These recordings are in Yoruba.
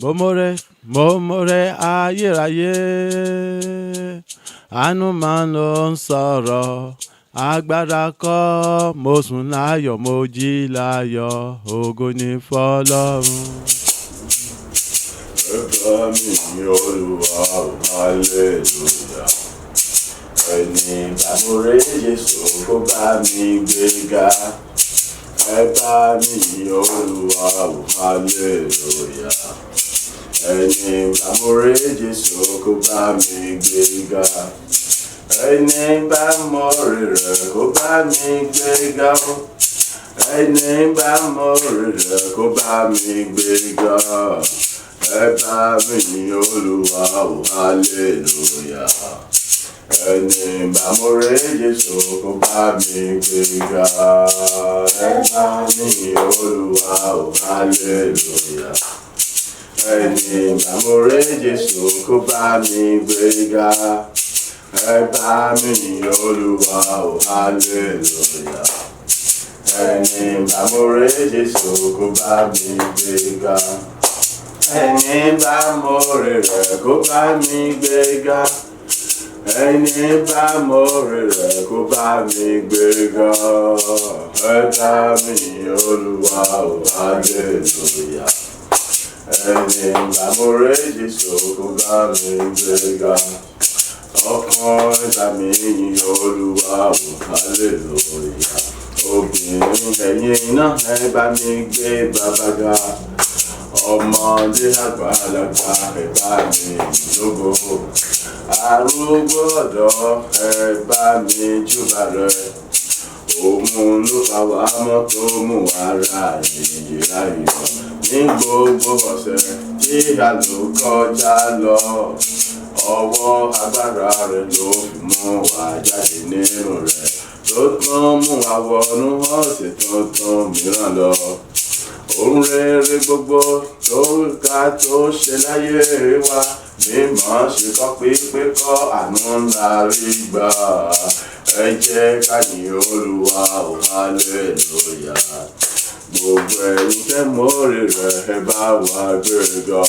Mọ̀mọ́rẹ́ ayérayé, àánú máa ń lọ sọ̀rọ̀, agbára kọ́, mo sùn láyọ̀, mo jí láyọ̀, ògo ni fọ́lọ́run. Ẹ bá mi yìn Olúwa o, hallelujah. Ẹni bá mo rí Jésù kó bá mi gbéga. Ẹ bá mi yìn Olúwa o, hallelujah. Ẹni bá mo rí Jésù kó bá mi gbéga. Ẹni bá mọ rẹ̀ kó bá mi gbéga. Ẹni bá mọ rẹ̀ kó bá mi gbéga. Ẹ bá mi yìn Olúwa o, hallelujah. Ẹni bá mo rí Jésù kó bá mi gbéga. Ẹ bá mi yìn Olúwa o, hallelujah. Ẹni bá mo rí Jésù kó bá mi gbéga. Ẹ bá mi yìn Olúwa o, hallelujah. Ẹni bá mo rí Jésù kó bá mi gbéga. Ẹni bá mọ rẹ̀ kó bá mi gbéga. Ẹni bá mọ rẹ̀ kó bá mi gbéga. Ẹ bá mi yìn Olúwa o, hallelujah. Ẹni bá mọ rẹ̀ Jésù kó bá mi gbéga. Ọkàn ẹ̀dá mi yìn Olúwa o, hallelujah. Obìnrin ẹ̀yin náà ẹ bá mi gbé bàbá ga. Ọmọdé àgbàlagbà ẹ bá mi lógo. Arúgbó ọ̀dọ́ ẹ bá mi júbà rẹ̀. Òun ló fà wá mọ́ tó mú ara yìí láyọ̀. Ní gbogbo ọ̀sẹ̀ tí a lò kọjá lọ, ọwọ́ agbára rẹ̀ ló fi mú wa jáde nínú rẹ̀. Tó tún mú wa wọnú ọ̀sẹ̀ tuntun mìíràn lọ. Ohun rere gbogbo tó ká tó ṣe láyé wa, mímọ́ ṣe kọ́ pípé kọ́ àánú ńlá rí gbà. Ẹ jẹ́ ká yìn Olúwa o, hallelujah. Gbogbo ẹ̀yin tẹ́ mórè rẹ̀ ẹ bá wa gbéga.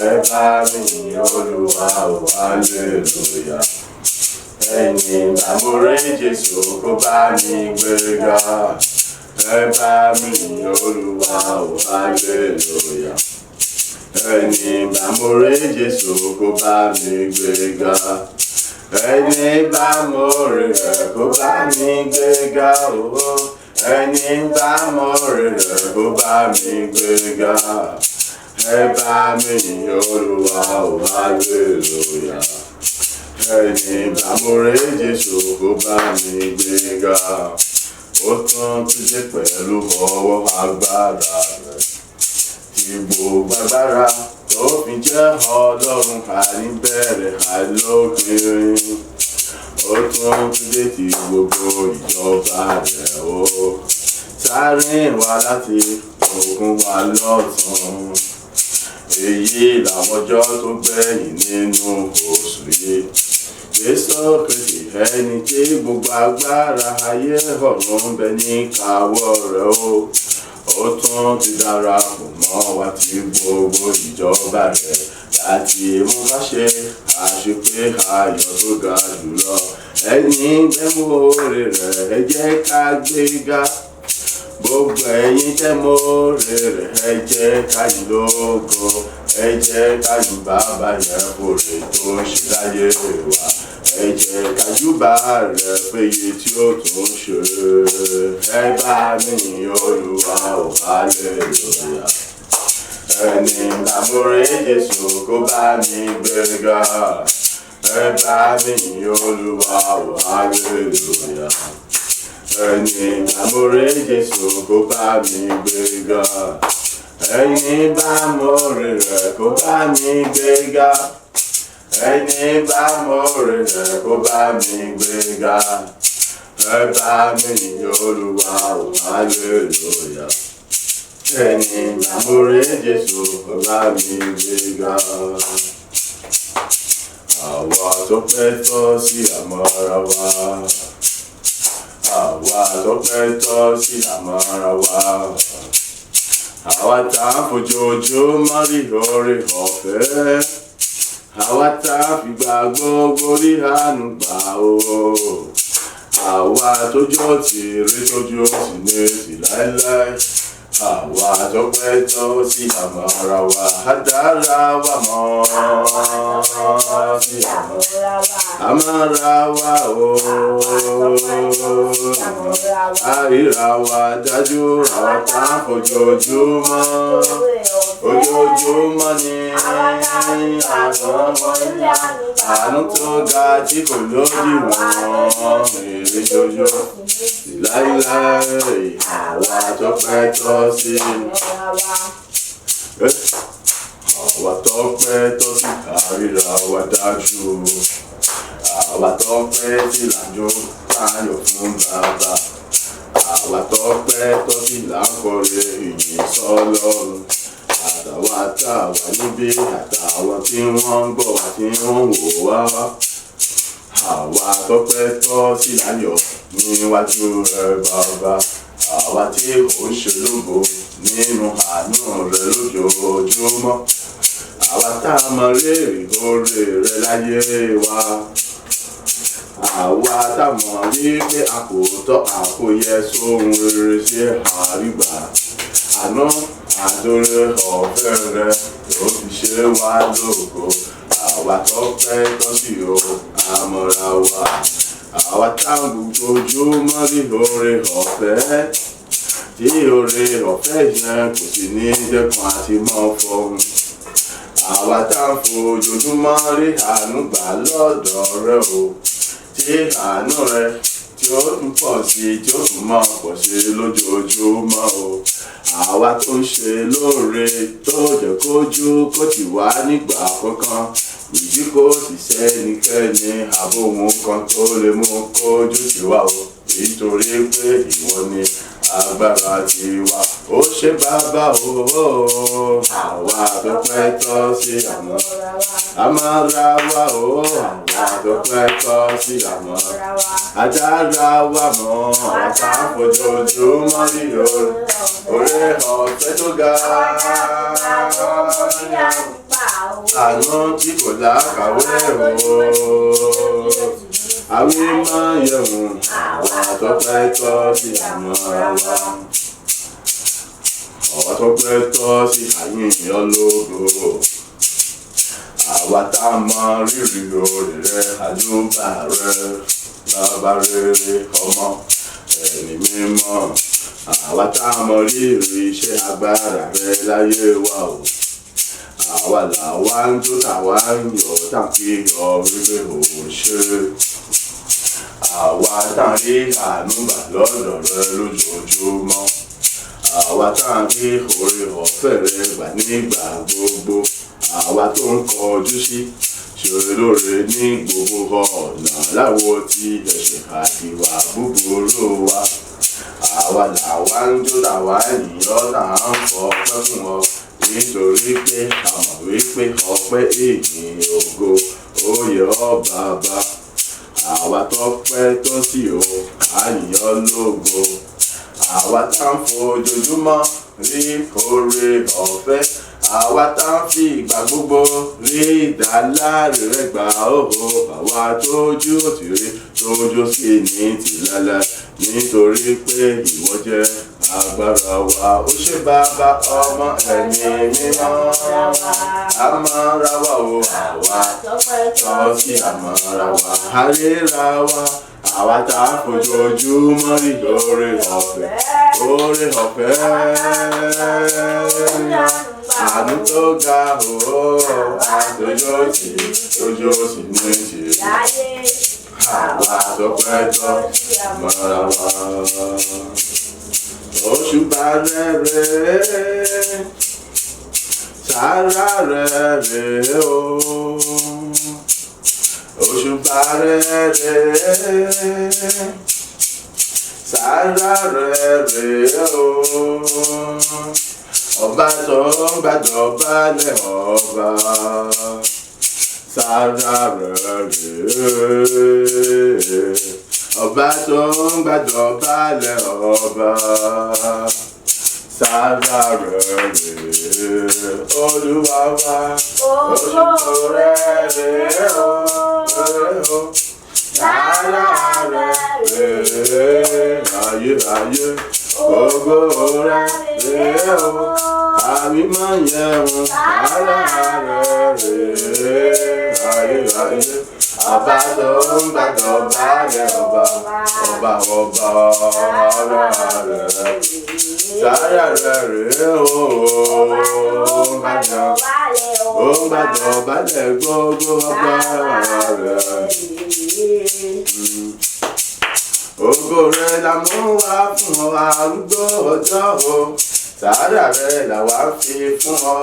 Ẹ bá mi yìn Olúwa o, hallelujah. Ẹni bá mo rí Jésù kó bá mi gbéga. Ẹ bá mi yìn Olúwa o, hallelujah. Ẹni bá mo rí Jésù kó bá mi gbéga. Ẹni bá mo rí rẹ̀ kó bá mi gbéga. Ẹni bá mo rí rẹ̀ kó bá mi gbéga. Ẹ bá mi yìn Olúwa o, hallelujah. Ẹni bá mo rí Jésù kó bá mi gbéga. Ó tún dé pẹ̀lú ọwọ́ agbára rẹ̀. Tí gbogbo agbára tó fi jẹ́ Ọlọ́run àìníbẹ̀rẹ̀ àìlópin. Ó tún dé ti gbogbo ìjọba rẹ̀ o. Sáré wá láti ogun wa lọ́tàn. Èyí làwọn ọjọ́ tó gbẹ̀yìn nínú oṣù yìí. Jésù Kristi ẹni tí gbogbo agbára ayé ọ̀run ń bẹ ní káwọ́ rẹ̀ o. Ó tún ti darapọ̀ mọ́ wa tí gbogbo ìjọba rẹ̀ láti mú ká ṣe àṣepé ayọ̀ tó ga jùlọ. Ẹ̀yin gbẹ́mọ̀ọ́rè rẹ̀ ẹ jẹ́ ká gbéga. Gbogbo ẹ̀yin tẹ́mọ̀ọ́rè rẹ̀ ẹ jẹ́ ká yìn lógo. Ẹ jẹ́ ká yìn bàbá yẹn fòrè tó ṣe láyé wa. Ẹ jẹ́ ká júbà rẹ̀ péye tí ó tún ṣe. Ẹ bá mi yìn Olúwa o, hallelujah. Ẹni bá mo rí Jésù kó bá mi gbéga. Ẹ bá mi yìn Olúwa o, hallelujah. Ẹni bá mo rí Jésù kó bá mi gbéga. Ẹni bá mo rí rẹ̀ kó bá mi gbéga. Ẹni bá mo rí rẹ̀ kó bá mi gbéga. Ẹ bá mi yìn Olúwa o, hallelujah. Ẹni bá mo rí Jésù kó bá mi gbéga. Àwa tó fẹ́ tọ́ sí àmọ́ra wa. Àwa tó fẹ́ tọ́ sí àmọ́ra wa. àwa tá a fojoojúmọ́ rí oore ọ̀fẹ́, àwa tá a fìgbà gbogbo rí àánú gbà o, àwa tójó ti rí tójú sì ní ti láéláé, àwa tó pẹ́ tó sí àmọ́ ara wa á dára wa mọ́ sí àmọ́ ara wa o, àríra wa dájú àwa tá a fojoojúmọ́ ojoojúmọ́ ni àánú tó ga tí kò lódiwọ̀n èrè jojo láíláí àwa tó pẹ́ tọ́ sí àwa tó pẹ́ tọ́ sí àríra wa dájú àwa tó pẹ́ tí làjò káyọ̀ fún bàbá àwa tó pẹ́ tọ́ sí làkọ̀rẹ́ ìyìn sọ́lọ́run àtàwọn àtàwà níbí àtàwọn tí wọ́n ń gbọ́ wá tí wọ́n ń wò wá àwa tó pẹ́ tọ́ sí láyọ̀ níwájú rẹ bàbá àwa tí kò ń ṣe lógo nínú àánú rẹ lójoojúmọ́ àwa tá a mọ rírì oore rẹ láyé wa àwa tá a mọ̀ wípé a kò tọ́ àkóyẹ sóhun rere ṣe àrígbà àná àdóre ọ̀fẹ́ rẹ ló fi ṣe wá lógo àwa tó pẹ́ tọ́ sí o àmọ́ra wa àwa táwọn ojoojúmọ́ rí oore ọ̀fẹ́ tí oore ọ̀fẹ́ yẹn kò sì ní dẹ́kun àti mọ́ fọ́hùn àwa táwọn ojoojúmọ́ rí àánú gbà lọ́dọ̀ rẹ o tí àánú rẹ tí ó tún pọ̀ sí tí ó tún máa pọ̀ sí lójoojúmọ́ o àwa tó ń ṣe lóore tó jẹ́ kójú kó ti wá nígbà kankan ìdí kò sì sẹ́nikẹ́ni àbòhùn kan tó lè mú kójú tiwa o nítorí pé ìwọ ni agbára tiwa ó ṣe bàbá o àwa tó pẹ́ tọ́ sí àmọ́ra wa o àwa tó pẹ́ tọ́ sí àdára wa mọ́ àtàfojoojúmọ́ rí oore ọ̀fẹ́ tó ga àánú tí kò lákàwé o àwí máa yẹ̀wò àwa tó pẹ́ tọ́ sí àmọ́ra wa àwa tó pẹ́ tọ́ sí àyìnyàn lógo àwa tá a mọ rírì oore rẹ àdúbà rẹ bàbá rere ọmọ ẹ̀mí mímọ́ àwa tá a mọ rírì iṣẹ́ agbára rẹ láyé wa o àwa làwa ń jó tàwa ń yọ̀ tá a fi yọ̀ wípé ò ṣe àwa tá a rí àánú gbà lọ́dọ̀ rẹ lójoojúmọ́ àwa tá a rí oore ọ̀fẹ́ rẹ gbà nígbà gbogbo àwa tó ń kọjú sí ṣòro lóore ní gbogbo ọ̀nà láwo tí ẹ̀ṣẹ̀ àti ìwà búburú wa àwa làwa ń jó tàwa ènìyàn tá à ń fọpẹ́ fún ọ nítorí pé a mọ̀ wípé ọpẹ́ ìyìn ògo ó yẹ ọ́ bàbá àwa tó pẹ́ tó sí o àyàn lógo àwa tá ń fojoojúmọ́ rí oore ọ̀fẹ́ àwa tá ń fi ìgbà gbogbo rí ìdáláre rẹ gbà óhò àwa tójú òtí rí tójú sí ní tìlálá nítorí pé ìwọ jẹ́ agbára wa ó ṣe bàbá ọmọ ẹ̀mí mímọ́ àmọ́ra wa o àwa tọ́ sí àmọ́ra wa àríra wa àwa tá a fojoojúmọ́ rí oore ọ̀fẹ́ àánú tó ga o àtòjó sí ní ṣe àwa tó pẹ́ tọ́ àmọ́ra wa. Òṣùbà rere sára rere o òṣùbà rere sára rere o ọba tó ń gbàdọ̀bálẹ̀ ọba sára rere ọba tó ń gbàdọ̀bálẹ̀ ọba sára rẹ̀ rèé Olúwa wa ògo rẹ̀ rèé o sára rẹ̀ rèé ayérayé ògo rẹ̀ rèé o àbímọ yẹun sára rẹ̀ rèé ayérayé ọba tó ń gbàdọ̀ balẹ̀ ọba ara rẹ̀ sára rẹ̀ rèé o ó ń gbàdọ̀ balẹ̀ gbogbo ọba rẹ̀. Ògo rẹ̀ la mú wá fún ọ arúgbó ọjọ́ o sára rẹ̀ là wá fi fún ọ.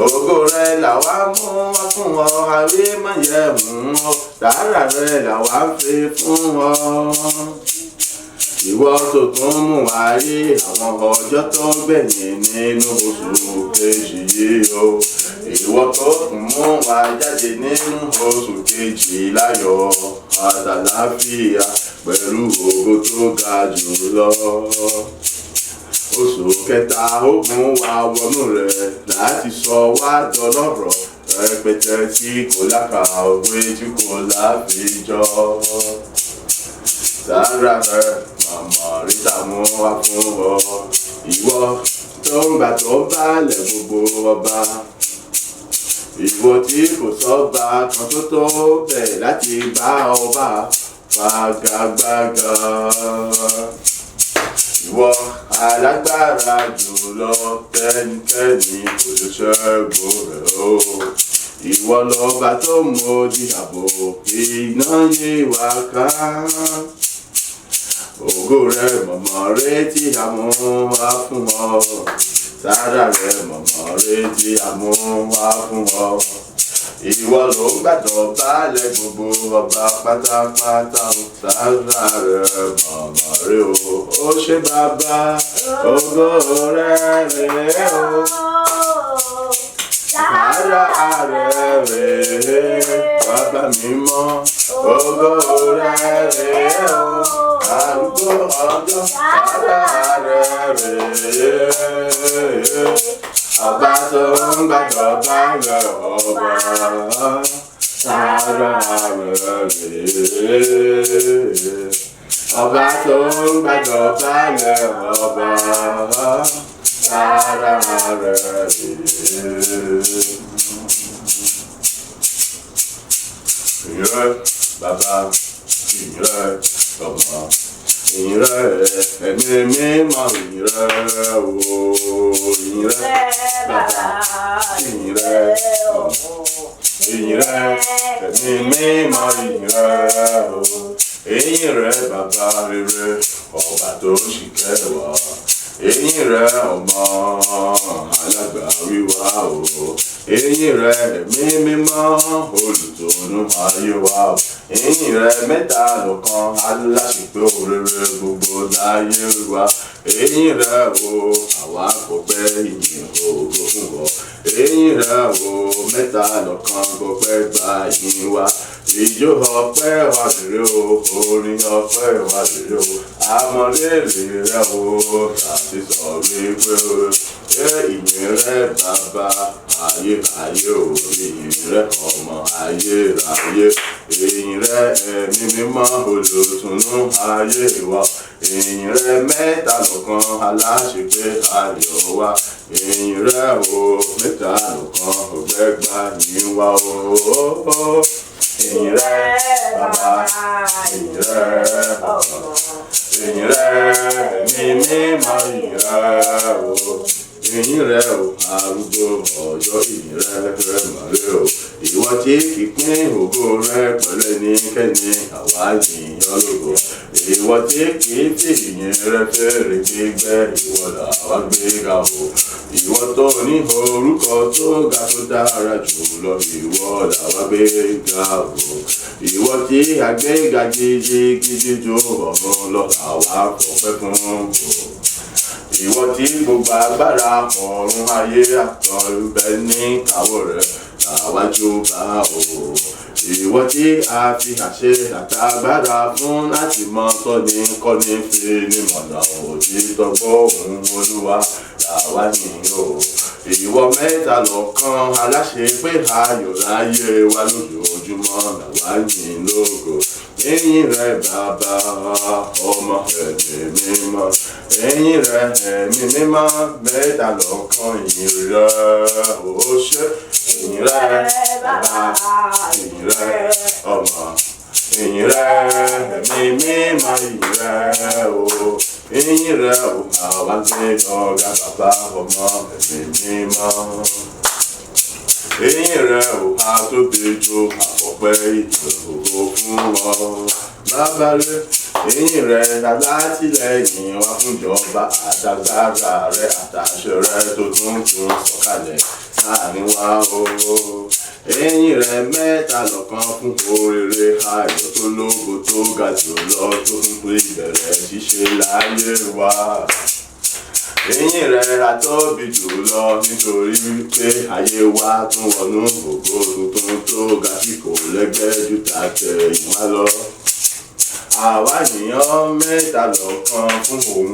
Ògo rẹ̀ là wá mú wá fún ọ àrímáyẹ̀mú ọ sára rẹ̀ là wá fi fún ọ. Ìwọ tó tún mú wá rí àwọn ọjọ́ tó gbẹ̀yìn nínú oṣù kejì yìí o. Ìwọ tó tún mú wá jáde nínú oṣù kejì láyọ̀ àtàlàáfíà pẹ̀lú ògo tó ga jù lọ. Oṣù kẹta ó mú wa wọnú rẹ̀ láti sọ wá dọlọ́rọ̀ rẹpẹtẹ tí kò lákàwé tí kò láfijọ́. Sára rẹ̀ màmá ríta mú wá fún ọ. Ìwọ tó ń gbà tó balẹ̀ gbogbo ọba. Ìwọ tí kò sọ́ba kan tó tó bẹ̀ láti bá ọba fagagbága. Ìwọ alágbára jùlọ tẹ́nikẹ́ni kò lè ṣẹ́gun rẹ̀ o. Ìwọ lọ́ba tó mọ̀dí ààbò iná yí wa ká. Ògo rẹ̀ mọ̀mọ́ retí àmú wá fún ọ. Sára rẹ̀ mọ̀mọ́ retí àmú wá fún ọ. Ìwọ ló ń gbàdọ̀ balẹ̀ gbogbo ọba pátápátá o. Sára rẹ̀ mọ̀mọ́ rẹ̀ o. Ó ṣe bàbá ògo rẹ̀ rèé o. Sára rẹ̀ rèé bàbá mímọ́ ògo rẹ̀ rèé o. Arúgbó ọjọ́ sára rẹ̀ rèé. Ọba tó ń gbàdọ̀ balẹ̀ ọba sára rẹ̀ rèé. Ọba tó ń gbàdọ̀ balẹ̀ ọba sára rẹ̀ rèé. Ìyẹn bàbá ìyẹn ọmọ ìyẹn ẹ̀mí mímọ́ ìyẹn o ìyẹn bàbá ìyẹn ọmọ ìyẹn ẹ̀mí mímọ́ ìyẹn o ìyẹn bàbá rere ọba tó ń ṣìkẹ́ wá eyín rẹ̀ ọmọ alágbàwí wa o eyín rẹ̀ ẹ̀mí mímọ́ olùtùnú ayé wa o eyín rẹ̀ mẹ́ta lọ́kan aláṣepé òrèrè gbogbo láyé wa eyín rẹ̀ o àwa kò pẹ́ ìyìn ògo fún ọ eyín rẹ̀ o mẹ́ta lọ́kan kò pẹ́ gba ìyìn wa ìjó ọpẹ́ wa rèé o orin ọpẹ́ wa rèé o àmọ̀lérè rẹ̀ o láti sọ wípé ìyìn rẹ̀ bàbá ayérayé o ìyìn rẹ̀ ọmọ ayérayé ìyìn rẹ̀ ẹ̀mí mímọ́ olùtùnú ayé wa ìyìn rẹ̀ mẹ́ta lọ́kan aláṣepé ayọ̀ wa ìyìn rẹ̀ o mẹ́ta lọ́kan ògbẹ́gbà yín wa o. Ìyìn rẹ̀ bàbá ìyìn rẹ̀ ọmọ ìyìn rẹ̀ ẹ̀mí mímọ́ ìyìn rẹ̀ o ìyìn rẹ̀ o arúgbó ọjọ́ ìyìn rẹ̀ mọ̀rẹ́ o ìwọ tí kì í pín ògo rẹ̀ pẹ̀lú ẹnikẹ́ni àwa yìn ọ́ lógo ìwọ tí kì í fi ìyìn rẹ̀ fẹ́rẹ̀ gbígbẹ́ ìwọ làwa gbé ga o ìwọ tó ní orúkọ tó ga tó dára jù lọ ìwọ làwa gbé ga o ìwọ tí àgbéga gidigidi ju ọ̀run lọ làwa fọpẹ́ fún o ìwọ tí gbogbo agbára ọ̀run ayé àtọ̀run bẹ ní ìkáwọ́ rẹ̀ àwájú bá o. Ìwọ tí a fi àṣẹ àtàgbára fún láti mọ tọ́ni kọ́ni fi ní mọ̀nà òtítọ́ gbóhùn Olúwa làwa nìyí o. Ìwọ mẹ́ta lọ́kan aláṣẹ pé ayọ̀ láyé wa lójoojúmọ́ làwa yìn lógo. Ẹ̀yin rẹ̀ bàbá ọmọ ẹ̀mí mímọ́. Ẹ̀yin rẹ̀ ẹ̀mí mímọ́ mẹ́ta lọ́kan ìyìn rẹ̀ ó ṣe. Ẹ̀yin rẹ̀ bàbá, ẹ̀yin rẹ̀ ọmọ, ẹ̀yin rẹ̀ ẹ̀mí mímọ́, ẹ̀yin rẹ̀ o. Ẹ̀yin rẹ̀ o, àwa gbé ọ̀gá bàbá ọmọ ẹ̀mí mímọ́. Ẹ̀yin rẹ̀ o, a tó bẹjọ àfọ̀pẹ́ ìdòwò fún ọ. Bàbá rẹ̀, ẹ̀yin rẹ̀ alátìlẹ́yìn wa fúnjọba àtàgbára rẹ̀ àtàṣẹ rẹ̀ tó tuntun sọ̀kalẹ̀ láàrin wa o. Ẹ̀yin rẹ̀ mẹ́ta lọ́kan fún oríire ayọ̀ tó lógo tó ga jù lọ tó tún pé ìbẹ̀rẹ̀ ṣíṣe láyé wa. Ẹ̀yin rẹ̀ atóbi jùlọ nítorí pé ayé wa tún wọnú ògo tuntun tó ga tí kò lẹ́gbẹ́ jù tàtẹ̀yìnwá lọ. Àwa yìnyán mẹ́ta lọ́kan fún ohun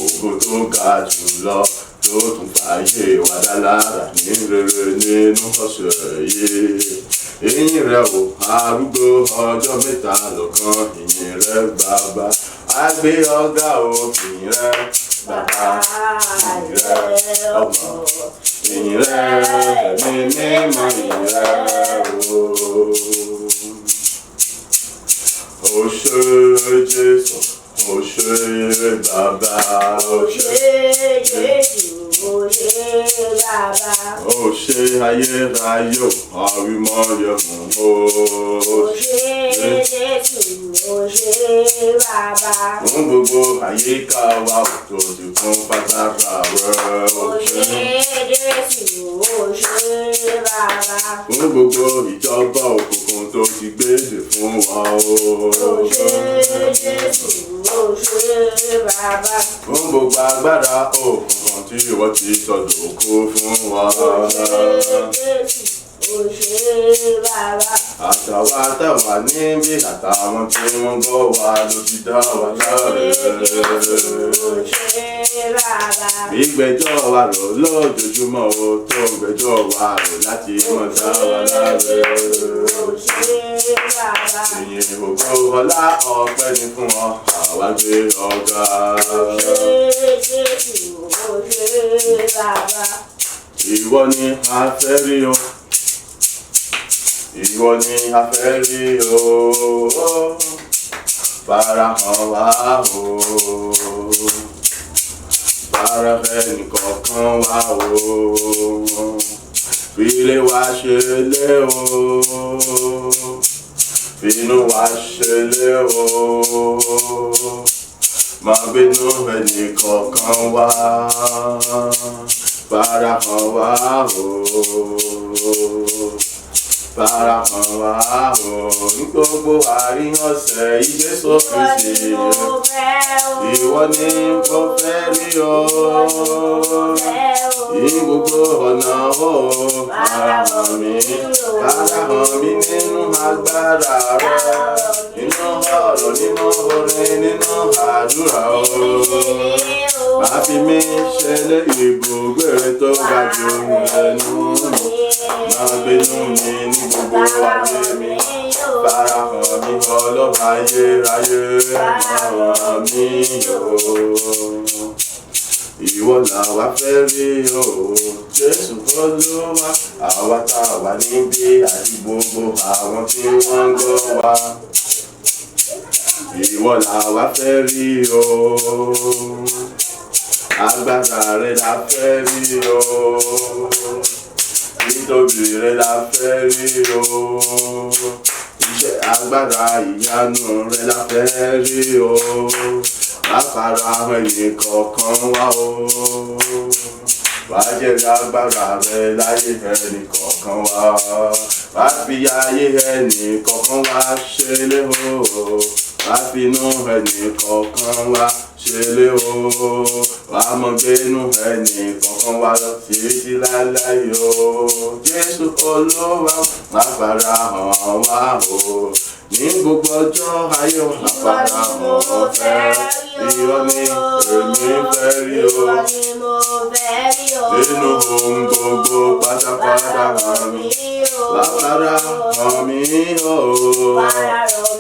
ògo tó ga jùlọ tó tún fàyè wa dá lára ní rere nínú ọ̀sẹ̀ yìí. Ẹ̀yin rẹ̀ o, arúgbó ọjọ́ mẹ́ta lọ́kan, ìyìn rẹ̀ bàbá. A gbé ọ̀gá o, ìyìn rẹ̀ bàbá, ìyìn rẹ̀ ọmọ, ìyìn rẹ̀ ẹ̀mí mímọ́, ìyìn rẹ̀ o. O ṣé Jésù, o ṣé bàbá, o ṣé Jésù, o ṣé bàbá. O ṣé ayérayé, àwímọ́yẹ̀mú o. O ṣé Jésù, o ṣé bàbá. Fún gbogbo àyíká wa ò tó ti fún pátákà rẹ̀. O ṣé Jésù, o ṣé bàbá. Fún gbogbo ìjọba òkùnkùn tó ti gbèsè fún wa o. O ṣé Jésù, o ṣé bàbá. Fún gbogbo agbára òkùnkùn tí ìwọ ti sọ̀dọ̀ kó fún wa. O ṣé Jésù, o ṣé bàbá. Àtàwa táwa níbí àtàwọn tí wọ́n gbọ́ wa ló ti dá wa láre. O ṣé bàbá. Gbígbẹ́jọ́ wa rò lójoojúmọ́ o tó gbẹ́jọ́ wa rò láti mọ̀ dá wa láre. O ṣé bàbá. Ìyìn ògo ọlá ọpẹ́ ni fún ọ, àwa gbé ọ̀gá. O ṣé Jésù, o ṣé bàbá. Ìwọ ni a fẹ́ rí o. Ìwọ ni a fẹ́ rí o. Farahàn wá o. Farahàn ẹnìkọ̀ọ̀kan wá o. Fílé wa ṣe lé o. Fínú wa ṣe lé o. Máa gbénú ẹnìkọ̀ọ̀kan wá. Farahàn wá o. Farahàn wá o. Ní gbogbo àárín ọ̀sẹ̀ yìí Jésù Kristi. Ìwọ ni mo fẹ́ rí o. Ní gbogbo ọ̀nà o. Farahàn mi nínú agbára rẹ. Nínú ọ̀rọ̀, nínú orin, nínú àdúrà o. Má fi mí ṣẹlẹ̀ ibùgbé tó ga jù lẹ́nu mi. Má gbénú mi ní gbogbo ayé mi. Farahàn mi Ọlọ́run ayérayé. Farahàn mi o. Ìwọ làwa fẹ́ rí o. Jésù Olúwa, àwa tá a wà níbí àti gbogbo àwọn tí wọ́n ń gbọ́ wa. Ìwọ làwa fẹ́ rí o. Agbára rẹ la fẹ́ rí o. Títóbi rẹ la fẹ́ rí o. Iṣẹ́ agbára ìyanu rẹ la fẹ́ rí o. Láfara ẹnìkọ̀ọ̀kan wá o. Wá jẹ́rìí agbára rẹ láyé ẹnìkọ̀ọ̀kan wá. Wá fi ayé ẹnìkọ̀ọ̀kan wá ṣe lé o. Wá finú ẹnìkọ̀ọ̀kan wá ṣẹlẹ̀ o. Wà á mọ gbénú ẹnì kankan wá lọ títí láéláé o. Jésù Olúwa má fara hàn wá o. Ní gbogbo ọjọ́ ayé wa má fara hàn fẹ́. Ìwọ ni èmi fẹ́ rí o. Nínú ohun gbogbo pátápátá hàn mí. Wá fara hàn mí o.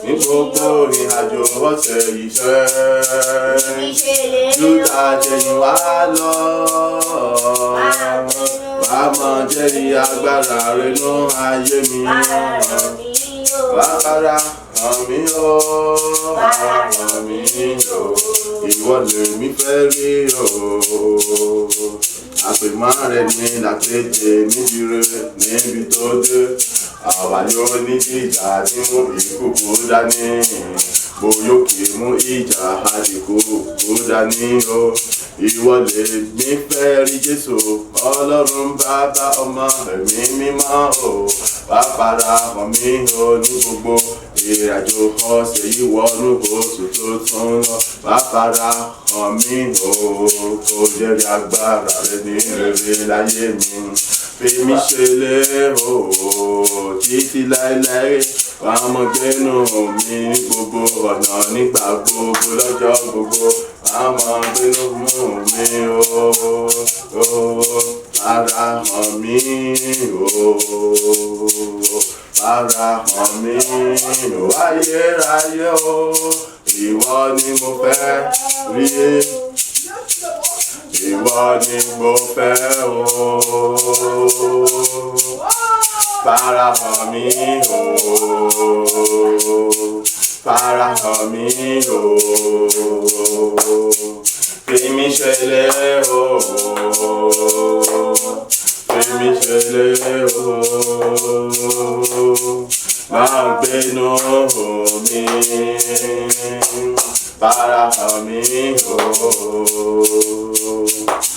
Ní gbogbo ìrìn àjò ọ̀sẹ̀ yìí ṣẹ́. Júdà jẹ̀yìn wá lọ. Wá mọ jẹ́rìí agbára rẹ̀ nú ayé mi. Wá fara hàn mí o. Hàn mí o. Ìwọ lèmi fẹ́ rí o. Àpèmọ́ rẹ̀ ní làkejì níbi rẹ̀ níbi tó dé. Àwa yóò ní ìjà tí mú ìkòkò dání. Bóyá kì í mú ìjà àdìkòkò dání o. Ìwọ lèmi fẹ́ rí Jésù. Ọlọ́run Bàbá Ọmọ Ẹ̀mí Mímọ́ o. Wá fara hàn mí o ní gbogbo ìrìnàjò ọ̀sẹ̀ yìí wọnú oṣù tó tún lọ. Wá fara hàn mí o. Kò jẹ́rìí agbára rẹ ní rere láyé mi. Fi mí ṣẹlẹ̀ o títí láéláé. Wà á mọ gbénú mi ní gbogbo ọ̀nà nígbà gbogbo lọ́jọ́ gbogbo. Wà á mọ gbénú mi o. Fara hàn mí o. Fara hàn mí o. Ayérayé o. Ìwọ ni mo fẹ́ rí. Ìwọ ni mo fẹ́ o. Fara hàn mí o. Fara hàn mí o. Fi mí ṣẹlẹ̀ o. Fi mí ṣẹlẹ̀ o.